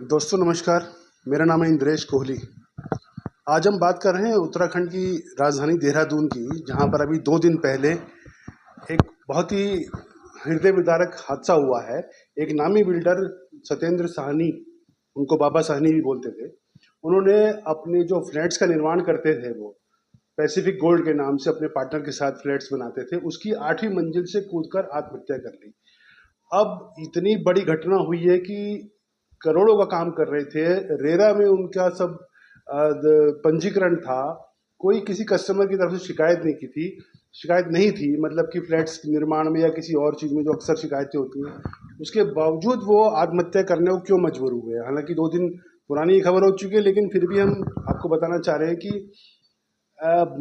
दोस्तों नमस्कार। मेरा नाम है इंद्रेश कोहली। आज हम बात कर रहे हैं उत्तराखंड की राजधानी देहरादून की, जहां पर अभी 2 दिन पहले एक बहुत ही हृदय विदारक हादसा हुआ है। एक नामी बिल्डर सत्येंद्र साहनी, उनको बाबा साहनी भी बोलते थे, उन्होंने अपने जो फ्लैट्स का निर्माण करते थे, वो पैसिफिक गोल्ड के नाम से अपने पार्टनर के साथ फ्लैट्स बनाते थे, उसकी 8वीं मंजिल से कूदकर आत्महत्या कर ली। अब इतनी बड़ी घटना हुई है कि करोड़ों का काम कर रहे थे, रेरा में उनका सब पंजीकरण था, कोई किसी कस्टमर की तरफ से शिकायत नहीं थी, मतलब कि फ्लैट्स निर्माण में या किसी और चीज़ में जो अक्सर शिकायतें होती हैं, उसके बावजूद वो आत्महत्या करने को क्यों मजबूर हुए। हालांकि 2 दिन पुरानी ये खबर हो चुकी है, लेकिन फिर भी हम आपको बताना चाह रहे हैं कि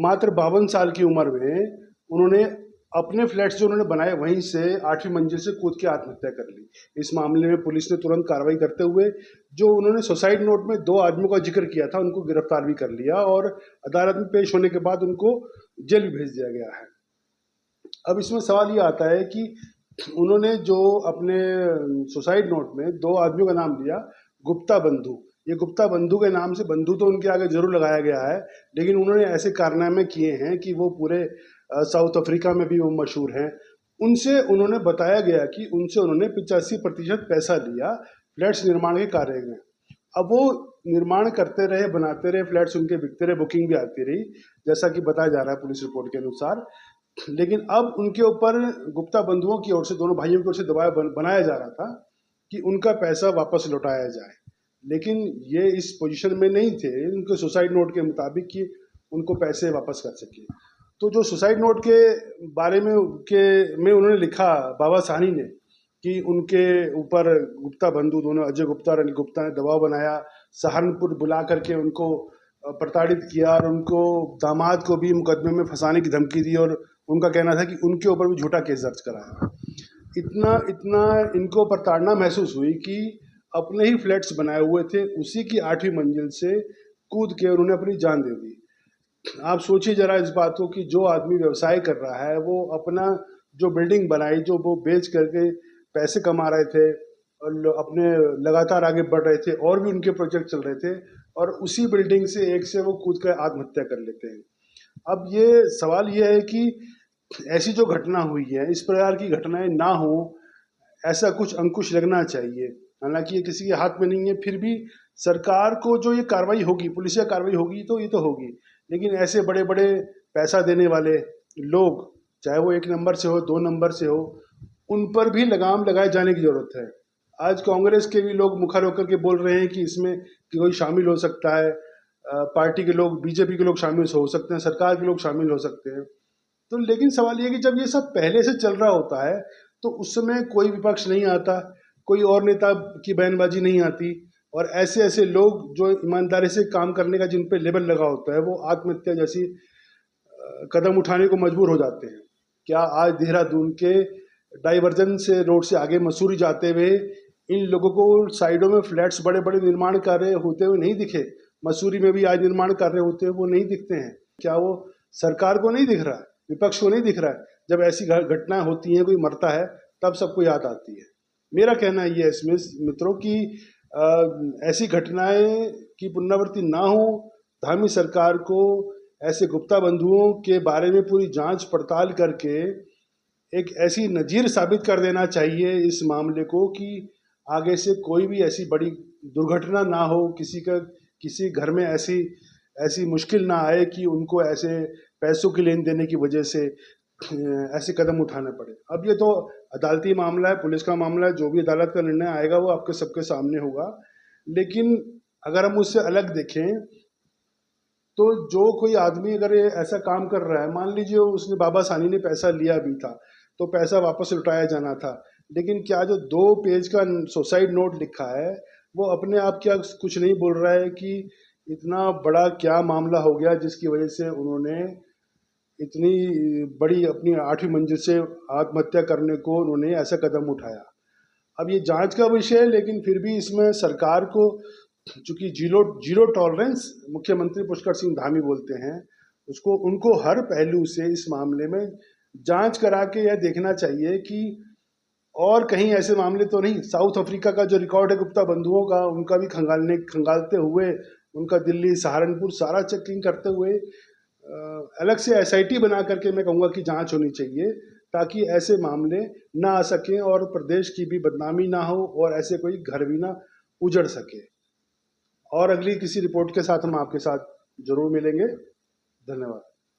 मात्र 52 साल की उम्र में उन्होंने अपने फ्लैट्स जो उन्होंने बनाए वहीं से 8वीं मंजिल से कूद के आत्महत्या कर ली। इस मामले में पुलिस ने तुरंत कार्रवाई करते हुए जो उन्होंने सुसाइड नोट में 2 आदमियों का जिक्र किया था, उनको गिरफ्तार भी कर लिया और अदालत में पेश होने के बाद उनको जेल भी भेज दिया गया है। अब इसमें सवाल ये आता है कि उन्होंने जो अपने सुसाइड नोट में 2 आदमियों का नाम दिया, गुप्ता बंधु। ये गुप्ता बंधु के नाम से बंधु तो उनके आगे जरूर लगाया गया है, लेकिन उन्होंने ऐसे कारनामे किए हैं कि वो पूरे साउथ अफ्रीका में भी वो मशहूर हैं। उनसे उन्होंने बताया गया कि उनसे उन्होंने 85% पैसा लिया फ्लैट्स निर्माण के कार्य में। अब वो निर्माण करते रहे, बनाते रहे, फ्लैट्स उनके बिकते रहे, बुकिंग भी आती रही, जैसा कि बताया जा रहा है पुलिस रिपोर्ट के अनुसार। लेकिन अब उनके ऊपर गुप्ता बंधुओं की ओर से, दोनों भाइयों की ओर से दबाव बनाया जा रहा था कि उनका पैसा वापस लौटाया जाए, लेकिन ये इस पोजीशन में नहीं थे उनके सुसाइड नोट के मुताबिक कि उनको पैसे वापस कर सके। तो जो सुसाइड नोट के बारे में उन्होंने लिखा, बाबा साहनी ने, कि उनके ऊपर गुप्ता बंधु दोनों, अजय गुप्ता और अनिल गुप्ता ने दबाव बनाया, सहारनपुर बुला करके उनको प्रताड़ित किया और उनको, दामाद को भी मुकदमे में फंसाने की धमकी दी और उनका कहना था कि उनके ऊपर भी झूठा केस दर्ज कराया। इतना इतना इनको प्रताड़ना महसूस हुई कि अपने ही फ्लैट्स बनाए हुए थे, उसी की 8वीं मंजिल से कूद के उन्होंने अपनी जान दे दी। आप सोचिए जरा इस बात को कि जो आदमी व्यवसाय कर रहा है, वो अपना जो बिल्डिंग बनाई, जो वो बेच करके पैसे कमा रहे थे और अपने लगातार आगे बढ़ रहे थे, और भी उनके प्रोजेक्ट चल रहे थे, और उसी बिल्डिंग से एक से वो कूद कर आत्महत्या कर लेते हैं। अब ये सवाल ये है कि ऐसी जो घटना हुई है, इस प्रकार की घटनाएं ना हो, ऐसा कुछ अंकुश लगना चाहिए। हालांकि ये किसी के हाथ में नहीं है, फिर भी सरकार को जो ये कार्रवाई होगी, पुलिसिया कार्रवाई होगी, तो ये तो होगी, लेकिन ऐसे बड़े बड़े पैसा देने वाले लोग, चाहे वो 1 नंबर से हो, 2 नंबर से हो, उन पर भी लगाम लगाए जाने की जरूरत है। आज कांग्रेस के भी लोग मुखर होकर के बोल रहे हैं कि इसमें कि कोई शामिल हो सकता है, पार्टी के लोग, बीजेपी के लोग शामिल हो सकते हैं, सरकार के लोग शामिल हो सकते हैं। तो लेकिन सवाल ये है कि जब ये सब पहले से चल रहा होता है, तो उस समय कोई विपक्ष नहीं आता, कोई और नेता की बयानबाजी नहीं आती, और ऐसे ऐसे लोग जो ईमानदारी से काम करने का जिन पे लेबल लगा होता है, वो आत्महत्या जैसी कदम उठाने को मजबूर हो जाते हैं। क्या आज देहरादून के डाइवर्जन से, रोड से आगे मसूरी जाते हुए, इन लोगों को साइडों में फ्लैट्स बड़े बड़े निर्माण कार्य होते हुए नहीं दिखे? मसूरी में भी आज निर्माण कार्य होते हुए वो नहीं दिखते हैं? क्या वो सरकार को नहीं दिख रहा है, विपक्ष को नहीं दिख रहा है? जब ऐसी घटनाएं होती हैं, कोई मरता है, तब सबको याद आती है। मेरा कहना ये है इसमें मित्रों कि ऐसी घटनाएं की पुनरावृत्ति ना हो। धामी सरकार को ऐसे गुप्ता बंधुओं के बारे में पूरी जांच पड़ताल करके एक ऐसी नजीर साबित कर देना चाहिए इस मामले को कि आगे से कोई भी ऐसी बड़ी दुर्घटना ना हो, किसी घर में ऐसी ऐसी मुश्किल ना आए कि उनको ऐसे पैसों की लेन देने की वजह से ऐसे कदम उठाने पड़े। अब ये तो अदालती मामला है, पुलिस का मामला है, जो भी अदालत का निर्णय आएगा वो आपके सबके सामने होगा। लेकिन अगर हम उससे अलग देखें, तो जो कोई आदमी अगर ये ऐसा काम कर रहा है, मान लीजिए उसने, बाबा सानी ने पैसा लिया भी था, तो पैसा वापस लौटाया जाना था, लेकिन क्या जो 2 पेज का सुसाइड नोट लिखा है, वो अपने आप क्या कुछ नहीं बोल रहा है कि इतना बड़ा क्या मामला हो गया जिसकी वजह से उन्होंने इतनी बड़ी अपनी 8वीं मंजिल से आत्महत्या करने को उन्होंने ऐसा कदम उठाया? अब ये जांच का विषय है, लेकिन फिर भी इसमें सरकार को, चूंकि जीरो जीरो टॉलरेंस मुख्यमंत्री पुष्कर सिंह धामी बोलते हैं उसको, उनको हर पहलू से इस मामले में जांच करा के यह देखना चाहिए कि और कहीं ऐसे मामले तो नहीं, साउथ अफ्रीका का जो रिकॉर्ड है गुप्ता बंधुओं का, उनका भी खंगालते हुए, उनका दिल्ली सहारनपुर सारा चेकिंग करते हुए अलग से एसआईटी बना करके मैं कहूँगा कि जांच होनी चाहिए, ताकि ऐसे मामले ना आ सकें और प्रदेश की भी बदनामी ना हो और ऐसे कोई घर भी ना उजड़ सके। और अगली किसी रिपोर्ट के साथ हम आपके साथ जरूर मिलेंगे। धन्यवाद।